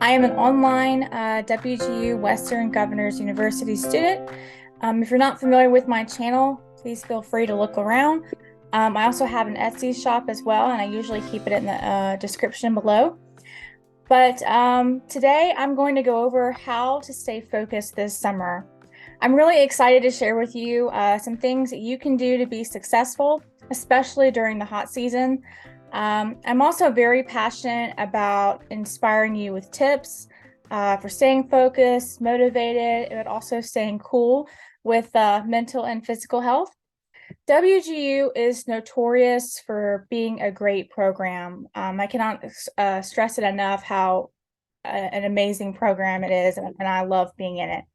I am an online WGU Western Governors University student. If you're not familiar with my channel, please feel free to look around. I also have an Etsy shop as well, and I usually keep it in the description below. But today I'm going to go over how to stay focused this summer. I'm really excited to share with you some things that you can do to be successful, especially during the hot season. I'm also very passionate about inspiring you with tips for staying focused, motivated, but also staying cool with mental and physical health. WGU is notorious for being a great program. I cannot stress it enough how an amazing program it is, and I love being in it.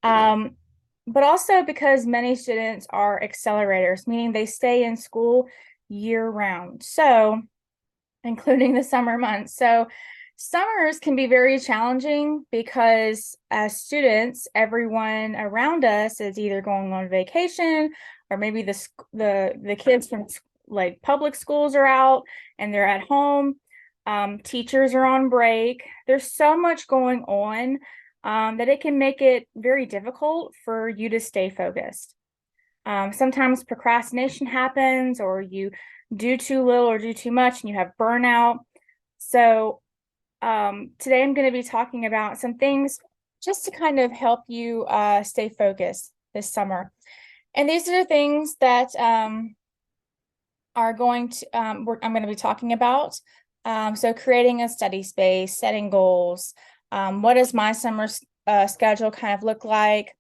But also because many students are accelerators, meaning they stay in school year round. So including the summer months. So summers can be very challenging because as students, everyone around us is either going on vacation or maybe the kids from like public schools are out and they're at home. Teachers are on break. There's so much going on that it can make it very difficult for you to stay focused. Sometimes procrastination happens, or you do too little or do too much and you have burnout. So today I'm going to be talking about some things just to kind of help you stay focused this summer. And these are the things that are going to I'm going to be talking about. So creating a study space, setting goals. What does my summer schedule kind of look like?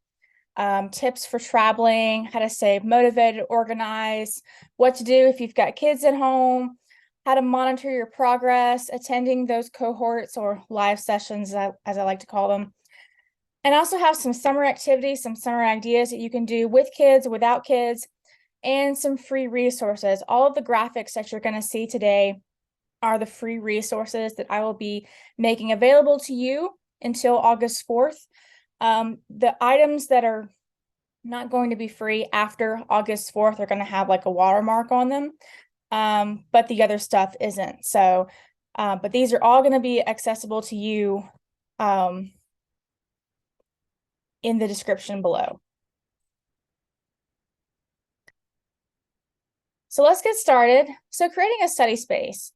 Tips for traveling, how to stay motivated, organized, what to do if you've got kids at home, how to monitor your progress, attending those cohorts or live sessions, as I like to call them. And also have some summer activities, some summer ideas that you can do with kids, without kids, and some free resources. All of the graphics that you're going to see today are the free resources that I will be making available to you until August 4th. The items that are not going to be free after August 4th are going to have like a watermark on them, but the other stuff isn't. So, but these are all going to be accessible to you in the description below. So let's get started. So creating a study space.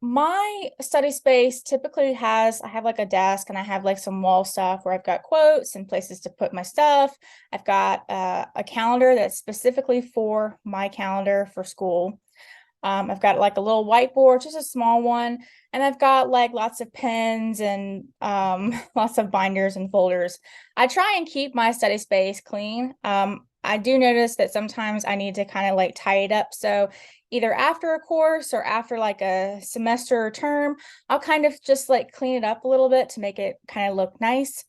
My study space typically I have like a desk and I have like some wall stuff where I've got quotes and places to put my stuff. I've got a calendar that's specifically for my calendar for school. I've got like a little whiteboard, just a small one. And I've got like lots of pens and lots of binders and folders. I try and keep my study space clean. I do notice that sometimes I need to kind of like tie it up. So either after a course or after like a semester or term, I'll kind of just like clean it up a little bit to make it kind of look nice.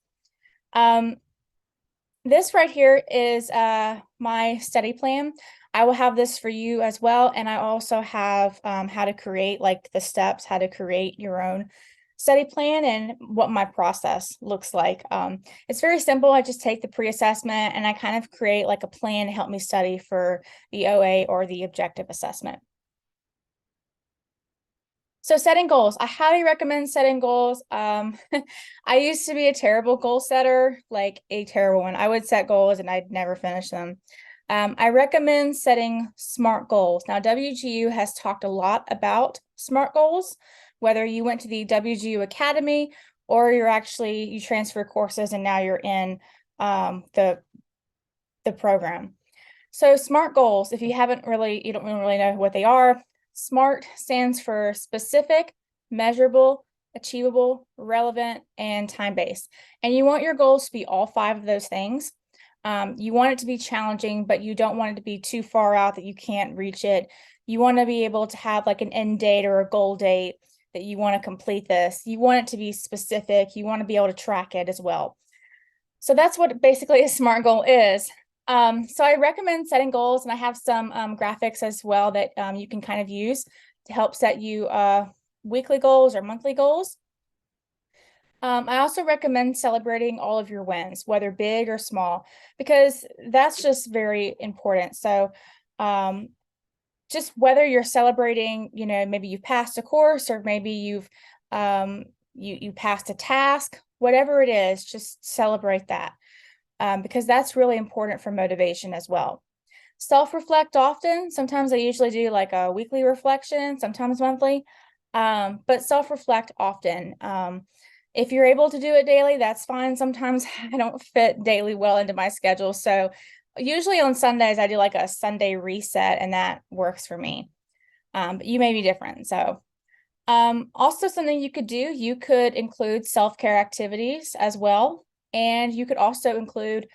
This right here is my study plan. I will have this for you as well. And I also have how to create like the steps, how to create your own study plan and what my process looks like. It's very simple. I just take the pre-assessment and I kind of create like a plan to help me study for the OA or the objective assessment. So setting goals, I highly recommend setting goals. I used to be a terrible goal setter, like a terrible one. I would set goals and I'd never finish them. I recommend setting SMART goals. Now, WGU has talked a lot about SMART goals, whether you went to the WGU Academy or you transfer courses and now you're in the program. So SMART goals, if you don't really know what they are, SMART stands for specific, measurable, achievable, relevant, and time-based. And you want your goals to be all 5 of those things. You want it to be challenging, but you don't want it to be too far out that you can't reach it. You want to be able to have like an end date or a goal date that you want to complete this. You want it to be specific. You want to be able to track it as well. So that's what basically a SMART goal is. So I recommend setting goals, and I have some graphics as well that you can kind of use to help set you weekly goals or monthly goals. I also recommend celebrating all of your wins, whether big or small, because that's just very important. So just whether you're celebrating, maybe you've passed a course or maybe you've you passed a task, whatever it is, just celebrate that, because that's really important for motivation as well. Self-reflect often. Sometimes I usually do like a weekly reflection, sometimes monthly, but self-reflect often. If you're able to do it daily, that's fine. Sometimes I don't fit daily well into my schedule. So usually on Sundays, I do like a Sunday reset, and that works for me. But you may be different. So also something you could do, you could include self-care activities as well. And you could also include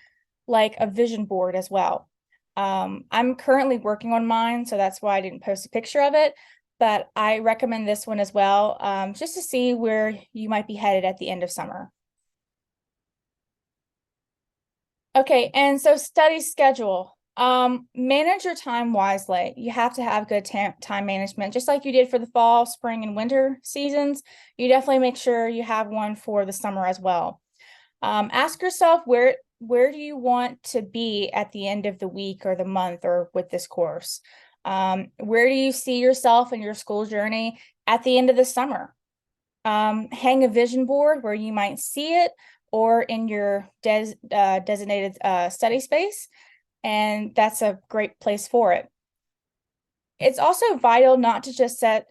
like a vision board as well. I'm currently working on mine, so that's why I didn't post a picture of it, but I recommend this one as well, just to see where you might be headed at the end of summer. Okay, and so study schedule. Manage your time wisely. You have to have good time management, just like you did for the fall, spring, and winter seasons. You definitely make sure you have one for the summer as well. Ask yourself where do you want to be at the end of the week or the month or with this course? Where do you see yourself in your school journey at the end of the summer? Hang a vision board where you might see it or in your designated study space, and that's a great place for it. It's also vital not to just set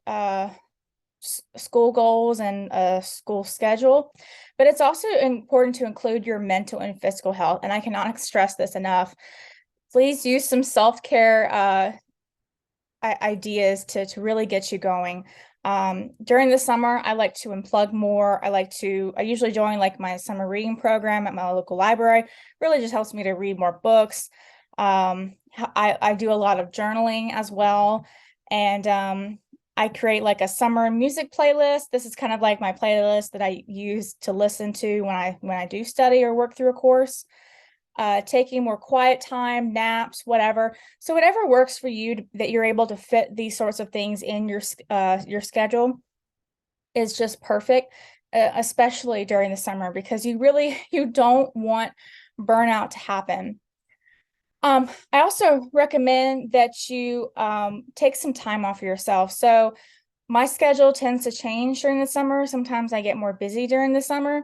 school goals and a school schedule, but it's also important to include your mental and physical health. And I cannot stress this enough. Please use some self-care ideas to really get you going. During the summer, I like to unplug more. I usually join like my summer reading program at my local library. Really just helps me to read more books. I do a lot of journaling as well. And I create like a summer music playlist. This is kind of like my playlist that I use to listen to when I do study or work through a course. Taking more quiet time, naps, whatever. So whatever works for you that you're able to fit these sorts of things in your schedule is just perfect, especially during the summer, because you don't want burnout to happen. I also recommend that you take some time off for yourself. So my schedule tends to change during the summer. Sometimes I get more busy during the summer,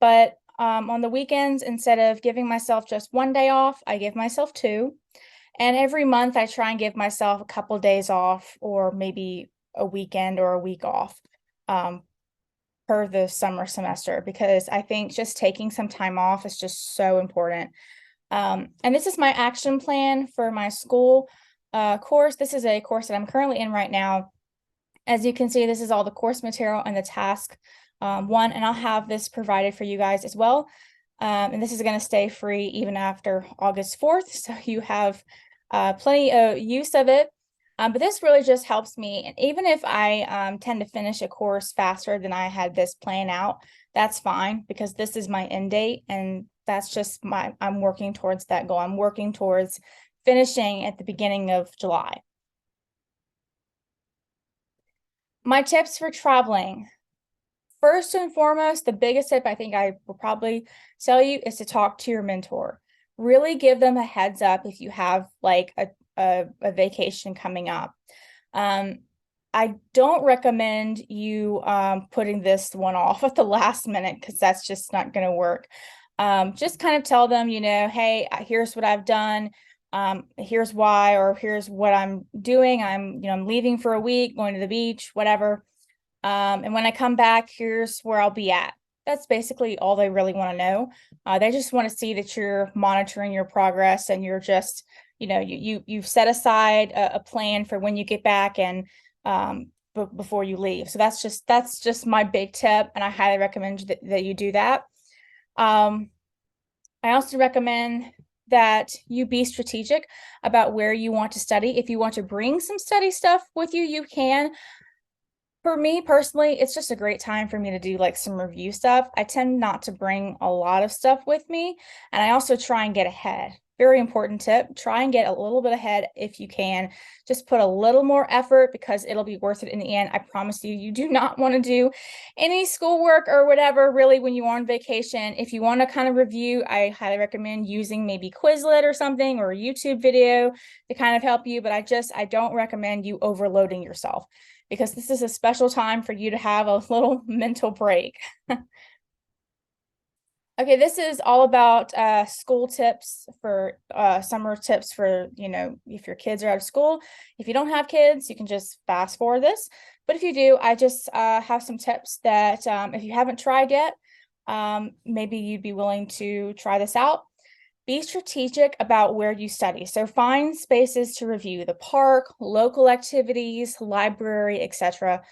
but on the weekends, instead of giving myself just one day off, I give myself two. And every month I try and give myself a couple days off, or maybe a weekend or a week off per the summer semester, because I think just taking some time off is just so important. And this is my action plan for my school course. This is a course that I'm currently in right now. As you can see, this is all the course material and the task one, and I'll have this provided for you guys as well. And this is going to stay free even after August 4th, so you have plenty of use of it. But this really just helps me. And even if I tend to finish a course faster than I had this plan out, that's fine, because this is my end date, and that's just I'm working towards that goal. I'm working towards finishing at the beginning of July. My tips for traveling. First and foremost, the biggest tip I think I will probably tell you is to talk to your mentor. Really give them a heads up if you have like a vacation coming up. I don't recommend you putting this one off at the last minute, because that's just not going to work. Just kind of tell them, hey, here's what I've done. Here's why, or here's what I'm doing. I'm leaving for a week, going to the beach, whatever. And when I come back, here's where I'll be at. That's basically all they really want to know. They just want to see that you're monitoring your progress, and you're just, you've set aside a plan for when you get back and before you leave. So that's just my big tip, and I highly recommend that you do that. I also recommend that you be strategic about where you want to study. If you want to bring some study stuff with you, you can. For me personally, it's just a great time for me to do like some review stuff. I tend not to bring a lot of stuff with me, and I also try and get ahead. very important tip. Try and get a little bit ahead if you can. Just put a little more effort because it'll be worth it in the end. I promise you, you do not want to do any schoolwork or whatever really when you are on vacation. If you want to kind of review, I highly recommend using maybe Quizlet or something or a YouTube video to kind of help you. But I don't recommend you overloading yourself because this is a special time for you to have a little mental break. Okay, this is all about school tips for summer tips for, if your kids are out of school. If you don't have kids, you can just fast forward this. But if you do, I just have some tips that if you haven't tried yet, maybe you'd be willing to try this out. Be strategic about where you study. So find spaces to review the park, local activities, library, etc.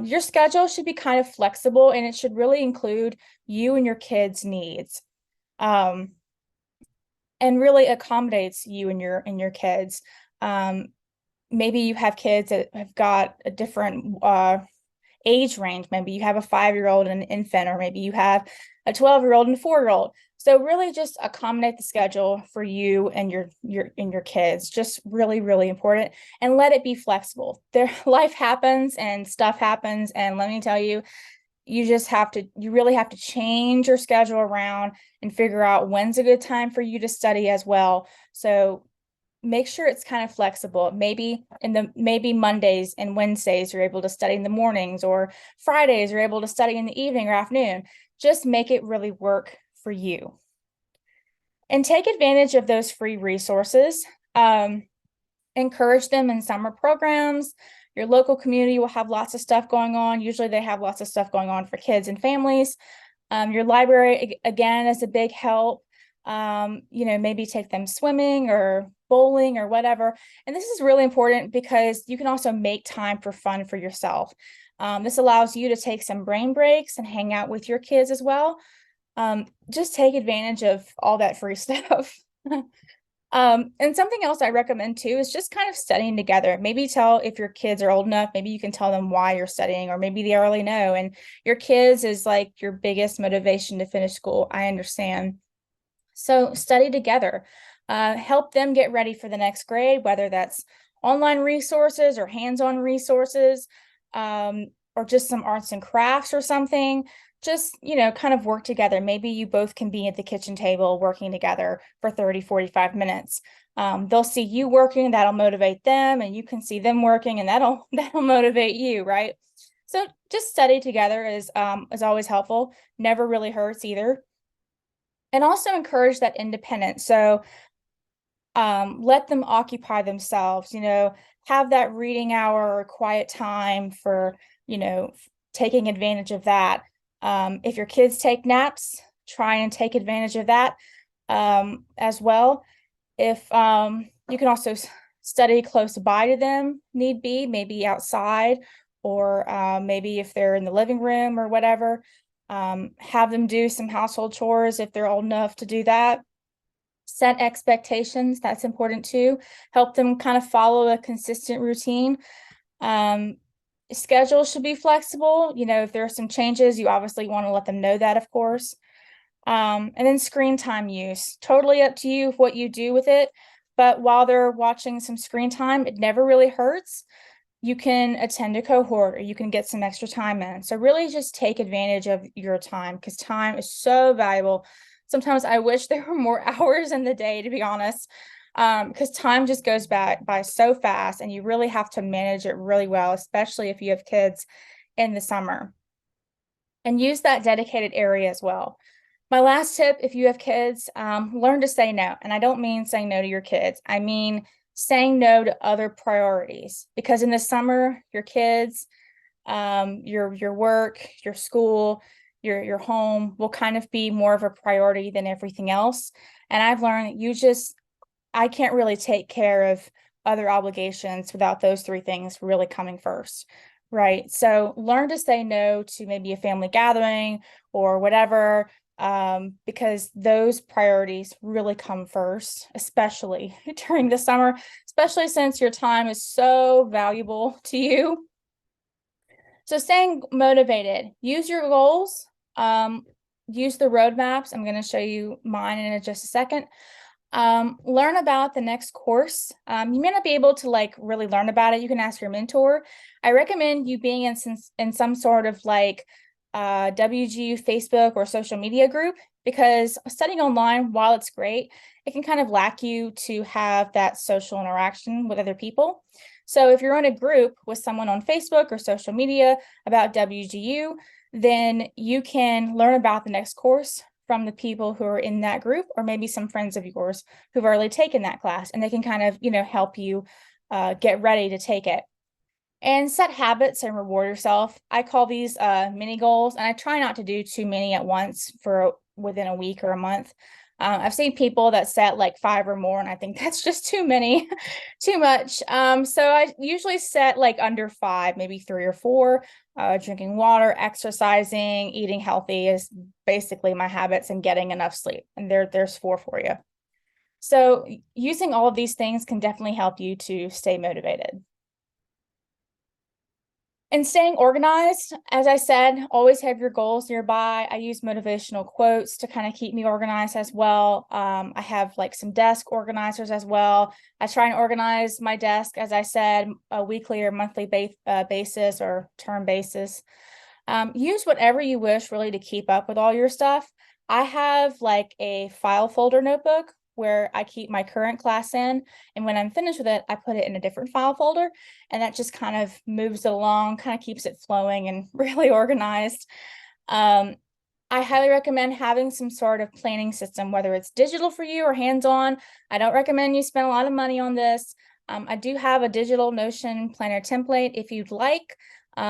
Your schedule should be kind of flexible and it should really include you and your kids' needs. And really accommodates you and your kids. Maybe you have kids that have got a different age range. Maybe you have a 5-year-old and an infant, or maybe you have a 12-year-old and a 4-year-old. So really just accommodate the schedule for you and your kids. Just really, really important. And let it be flexible. Life happens and stuff happens. And let me tell you, you really have to change your schedule around and figure out when's a good time for you to study as well. So make sure it's kind of flexible. Maybe Mondays and Wednesdays you're able to study in the mornings, or Fridays you're able to study in the evening or afternoon. Just make it really work for you. And take advantage of those free resources. Encourage them in summer programs. Your local community will have lots of stuff going on. Usually they have lots of stuff going on for kids and families. Your library, again, is a big help. Maybe take them swimming or bowling or whatever. And this is really important because you can also make time for fun for yourself. This allows you to take some brain breaks and hang out with your kids as well. Just take advantage of all that free stuff. And something else I recommend too is just kind of studying together. Maybe if your kids are old enough, maybe you can tell them why you're studying, or maybe they already know. And your kids is like your biggest motivation to finish school. I understand. So study together. Help them get ready for the next grade, whether that's online resources or hands-on resources, or just some arts and crafts or something. Just, kind of work together. Maybe you both can be at the kitchen table working together for 30, 45 minutes. They'll see you working, that'll motivate them, and you can see them working, and that'll motivate you, right? So just study together is always helpful. Never really hurts either. And also encourage that independence. So let them occupy themselves, have that reading hour or quiet time for, taking advantage of that. If your kids take naps, try and take advantage of that as well. If you can also study close by to them, need be, maybe outside, or maybe if they're in the living room or whatever, have them do some household chores if they're old enough to do that. Set expectations, that's important too. Help them kind of follow a consistent routine. Schedule should be flexible. If there are some changes, you obviously want to let them know that, of course. And then screen time use. Totally up to you what you do with it. But while they're watching some screen time, it never really hurts. You can attend a cohort, or you can get some extra time in. So really just take advantage of your time, because time is so valuable. Sometimes I wish there were more hours in the day, to be honest, because time just goes by so fast, and you really have to manage it really well, especially if you have kids in the summer. And use that dedicated area as well. My last tip, if you have kids, learn to say no. And I don't mean saying no to your kids. I mean saying no to other priorities, because in the summer, your kids, your work, your school, your home will kind of be more of a priority than everything else. And I've learned I can't really take care of other obligations without those three things really coming first, right? So learn to say no to maybe a family gathering or whatever, because those priorities really come first, especially during the summer, especially since your time is so valuable to you. So staying motivated, use your goals, use the roadmaps. I'm going to show you mine in just a second. Learn about the next course. You may not be able to like really learn about it. You can ask your mentor. I recommend you being in some sort of like WGU Facebook or social media group, because studying online, while it's great, it can kind of lack you to have that social interaction with other people. So if you're in a group with someone on Facebook or social media about WGU, then you can learn about the next course from the people who are in that group, or maybe some friends of yours who've already taken that class, and they can kind of, help you get ready to take it. And set habits and reward yourself. I call these mini goals, and I try not to do too many at once for within a week or a month. I've seen people that set like 5 or more, and I think that's just too many, too much. So I usually set like under 5, maybe 3 or 4. Drinking water, exercising, eating healthy is basically my habits, and getting enough sleep. And there's 4 for you. So using all of these things can definitely help you to stay motivated. And staying organized, as I said, always have your goals nearby. I use motivational quotes to kind of keep me organized as well. I have like some desk organizers as well. I try and organize my desk, as I said, a weekly or monthly basis or term basis. Use whatever you wish really to keep up with all your stuff. I have like a file folder notebook where I keep my current class in, and when I'm finished with it, I put it in a different file folder, and that just kind of moves it along, kind of keeps it flowing and really organized. I highly recommend having some sort of planning system, whether it's digital for you or hands-on. I don't recommend you spend a lot of money on this. I do have a digital Notion planner template if you'd like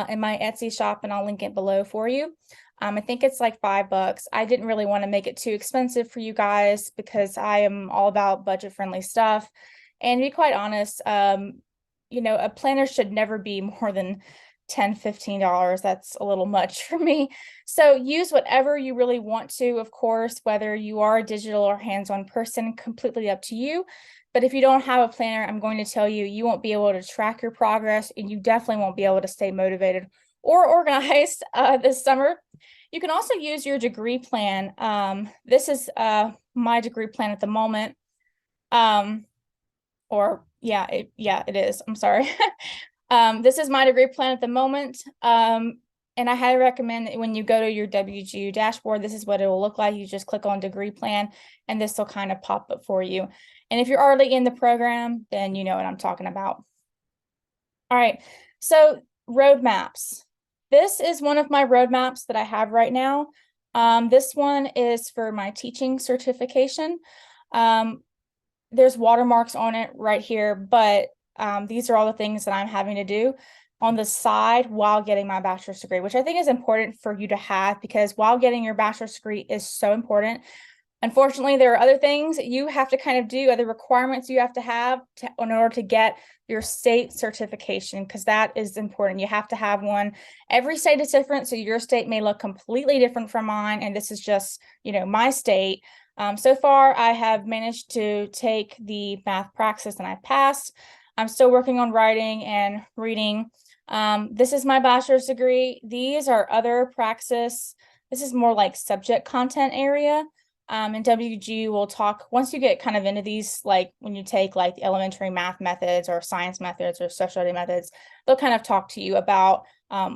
in my Etsy shop, and I'll link it below for you. I think it's like $5. I didn't really want to make it too expensive for you guys because I am all about budget-friendly stuff. And to be quite honest, a planner should never be more than $10, $15. That's a little much for me. So use whatever you really want to, of course, whether you are a digital or hands-on person, completely up to you. But if you don't have a planner, I'm going to tell you, you won't be able to track your progress, and you definitely won't be able to stay motivated or organized this summer. You can also use your degree plan. This is my degree plan at the moment. It is. I'm sorry. This is my degree plan at the moment. And I highly recommend that when you go to your WGU dashboard, this is what it will look like. You just click on degree plan, and this will kind of pop up for you. And if you're already in the program, then you know what I'm talking about. All right, so roadmaps. This is one of my roadmaps that I have right now. This one is for my teaching certification. There's watermarks on it right here, but these are all the things that I'm having to do on the side while getting my bachelor's degree, which I think is important for you to have, because while getting your bachelor's degree is so important. Unfortunately, there are other things that you have to kind of do, other requirements you have to have in order to get your state certification, because that is important. You have to have one. Every state is different, so your state may look completely different from mine, and this is just, my state. So far, I have managed to take the math praxis, and I passed. I'm still working on writing and reading. This is my bachelor's degree. These are other praxis. This is more like subject content area. And WG will talk, once you get kind of into these, like when you take like the elementary math methods or science methods or social study methods, they'll kind of talk to you about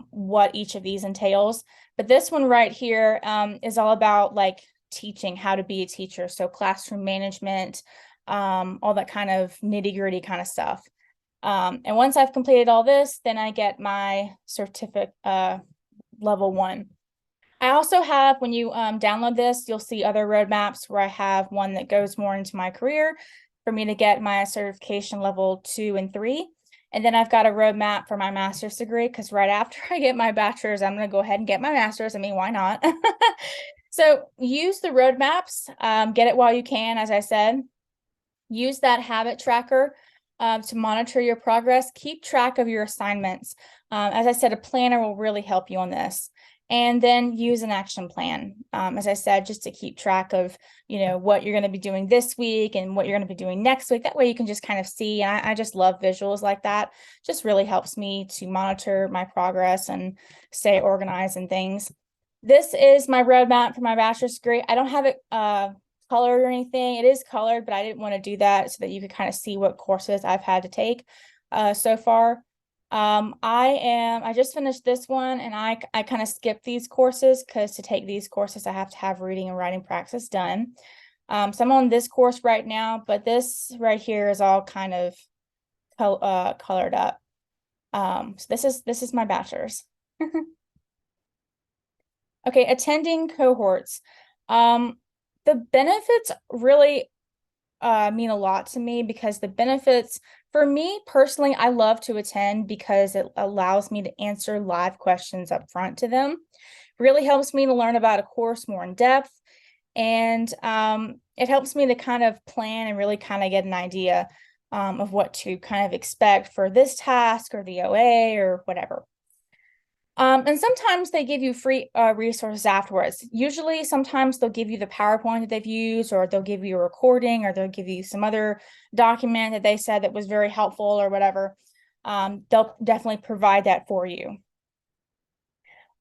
what each of these entails. But this one right here is all about like teaching, how to be a teacher. So classroom management, all that kind of nitty-gritty kind of stuff. And once I've completed all this, then I get my certificate level 1. I also have, when you download this, you'll see other roadmaps where I have one that goes more into my career for me to get my certification level 2 and 3. And then I've got a roadmap for my master's degree, because right after I get my bachelor's, I'm going to go ahead and get my master's. I mean, why not? So use the roadmaps, get it while you can, as I said. Use that habit tracker to monitor your progress. Keep track of your assignments. As I said, a planner will really help you on this. And then use an action plan, as I said, just to keep track of, what you're going to be doing this week and what you're going to be doing next week. That way you can just kind of see. And I just love visuals like that. Just really helps me to monitor my progress and stay organized and things. This is my roadmap for my bachelor's degree. I don't have it colored or anything. It is colored, but I didn't want to do that so that you could kind of see what courses I've had to take so far. I just finished this one, and I kind of skipped these courses because to take these courses I have to have reading and writing practice done. So I'm on this course right now, but this right here is all kind of colored up. So this is my bachelor's. Okay, attending cohorts. The benefits really mean a lot to me, because the benefits for me personally, I love to attend because it allows me to answer live questions up front to them. Really helps me to learn about a course more in depth, and it helps me to kind of plan and really kind of get an idea of what to kind of expect for this task or the OA or whatever. And sometimes they give you free resources afterwards. Usually, sometimes they'll give you the PowerPoint that they've used, or they'll give you a recording, or they'll give you some other document that they said that was very helpful or whatever. They'll definitely provide that for you.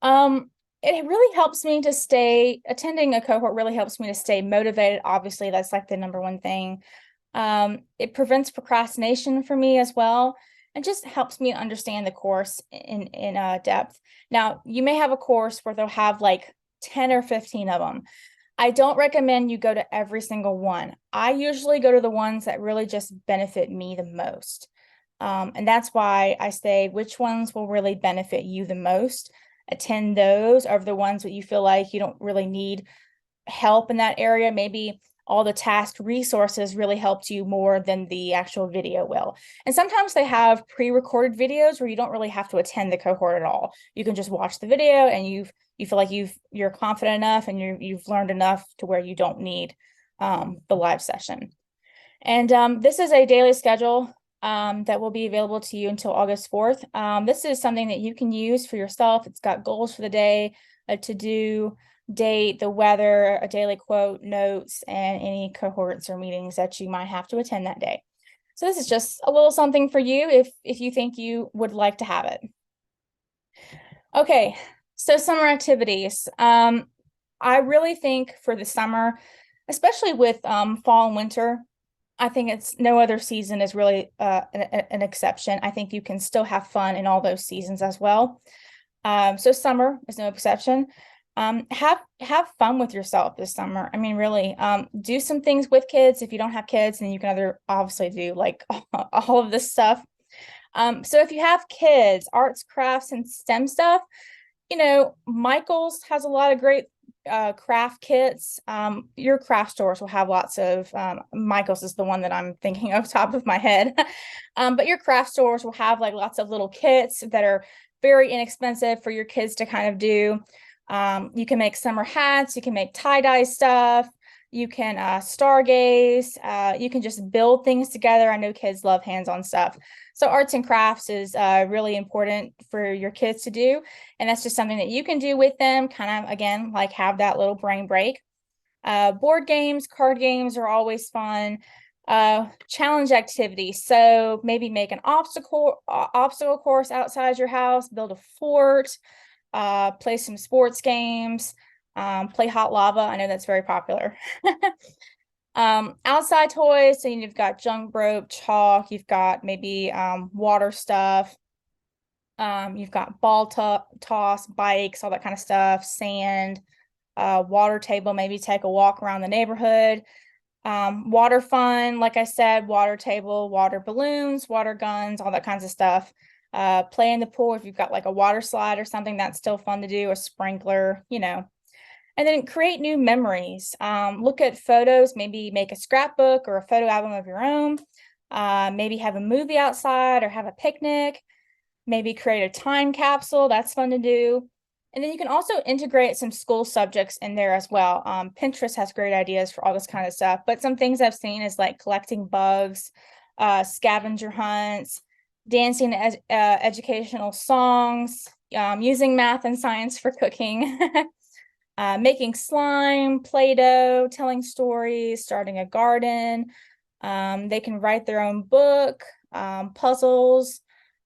It really helps me to attending a cohort really helps me to stay motivated. Obviously, that's like the number one thing. It prevents procrastination for me as well, and just helps me understand the course in depth. Now, you may have a course where they'll have like 10 or 15 of them. I don't recommend you go to every single one. I usually go to the ones that really just benefit me the most. And that's why I say which ones will really benefit you the most. Attend those over the ones that you feel like you don't really need help in that area. Maybe all the task resources really helped you more than the actual video will. And sometimes they have pre-recorded videos where you don't really have to attend the cohort at all. You can just watch the video, and you feel like you're confident enough and you've learned enough to where you don't need the live session. And this is a daily schedule that will be available to you until August 4th. This is something that you can use for yourself. It's got goals for the day, a to-do, date, the weather, a daily quote, notes, and any cohorts or meetings that you might have to attend that day. So this is just a little something for you if you think you would like to have it. Okay, so summer activities. I really think for the summer, especially with fall and winter, I think it's no other season is really an exception. I think you can still have fun in all those seasons as well. So summer is no exception. Have fun with yourself this summer. I mean, really, do some things with kids. If you don't have kids, then you can obviously do like all of this stuff. So if you have kids, arts, crafts, and STEM stuff, Michael's has a lot of great craft kits. Your craft stores will have lots of, Michael's is the one that I'm thinking of top of my head. But your craft stores will have like lots of little kits that are very inexpensive for your kids to kind of do. You can make summer hats, you can make tie-dye stuff, you can stargaze, you can just build things together. I know kids love hands-on stuff. So arts and crafts is really important for your kids to do. And that's just something that you can do with them, kind of, again, like have that little brain break. Board games, card games are always fun. Challenge activities. So maybe make an obstacle course outside your house, build a fort, play some sports games, play hot lava. I know that's very popular. Outside toys, so you've got jump rope, chalk, you've got maybe water stuff, you've got ball toss, bikes, all that kind of stuff, sand, water table, maybe take a walk around the neighborhood. Water fun, like I said, water table, water balloons, water guns, all that kinds of stuff. Play in the pool if you've got like a water slide or something, that's still fun to do, a sprinkler, And then create new memories. Look at photos, maybe make a scrapbook or a photo album of your own. Maybe have a movie outside or have a picnic. Maybe create a time capsule. That's fun to do. And then you can also integrate some school subjects in there as well. Pinterest has great ideas for all this kind of stuff. But some things I've seen is like collecting bugs, scavenger hunts, dancing educational songs, using math and science for cooking. Making slime, Play-Doh, telling stories, starting a garden. They can write their own book, puzzles.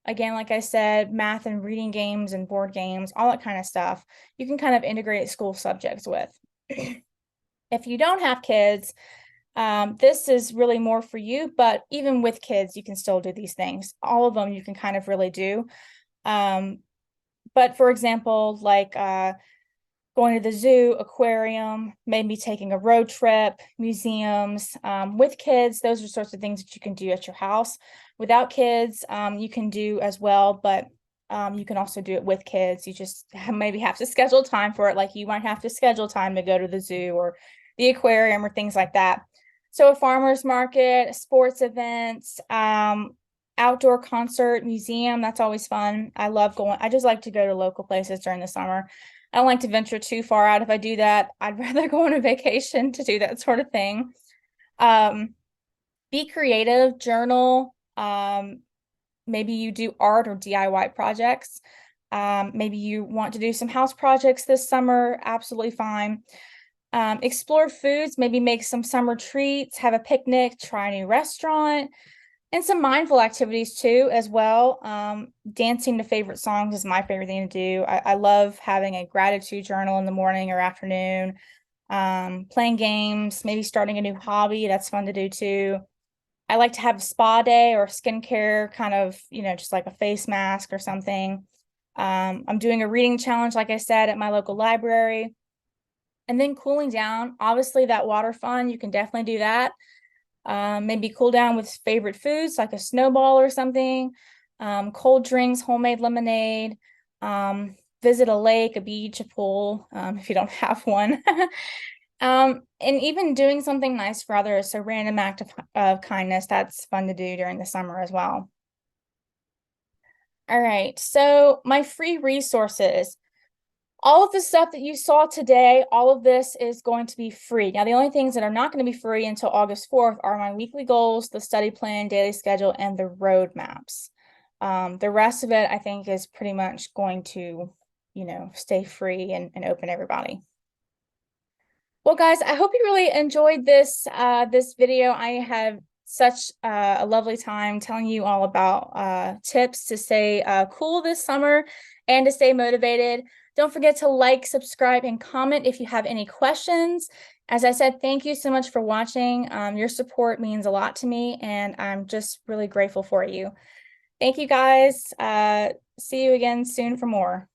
Again, like I said, math and reading games and board games, all that kind of stuff. You can kind of integrate school subjects with. If you don't have kids, this is really more for you, but even with kids, you can still do these things. All of them you can kind of really do. But for example, like going to the zoo, aquarium, maybe taking a road trip, museums. With kids, those are sorts of things that you can do at your house. Without kids, you can do as well, but you can also do it with kids. You just maybe have to schedule time for it. Like you might have to schedule time to go to the zoo or the aquarium or things like that. So a farmer's market, sports events, outdoor concert, museum, that's always fun. I love going. I just like to go to local places during the summer. I don't like to venture too far out. If I do that, I'd rather go on a vacation to do that sort of thing. Be creative, journal. Maybe you do art or DIY projects. Maybe you want to do some house projects this summer, absolutely fine. Explore foods, maybe make some summer treats, have a picnic, try a new restaurant, and some mindful activities too, as well. Dancing to favorite songs is my favorite thing to do. I love having a gratitude journal in the morning or afternoon. Playing games, maybe starting a new hobby. That's fun to do too. I like to have a spa day or skincare kind of, just like a face mask or something. I'm doing a reading challenge, like I said, at my local library. And then cooling down, obviously that water fun, you can definitely do that. Maybe cool down with favorite foods like a snowball or something, cold drinks, homemade lemonade, visit a lake, a beach, a pool, if you don't have one. And even doing something nice for others, so random act of kindness, that's fun to do during the summer as well. All right, so my free resources. All of the stuff that you saw today, all of this is going to be free. Now, the only things that are not going to be free until August 4th are my weekly goals, the study plan, daily schedule, and the roadmaps. The rest of it, I think, is pretty much going to, stay free and open to everybody. Well, guys, I hope you really enjoyed this video. I have such a lovely time telling you all about tips to stay cool this summer and to stay motivated. Don't forget to like, subscribe, and comment if you have any questions. As I said, thank you so much for watching. Your support means a lot to me, and I'm just really grateful for you. Thank you, guys. See you again soon for more.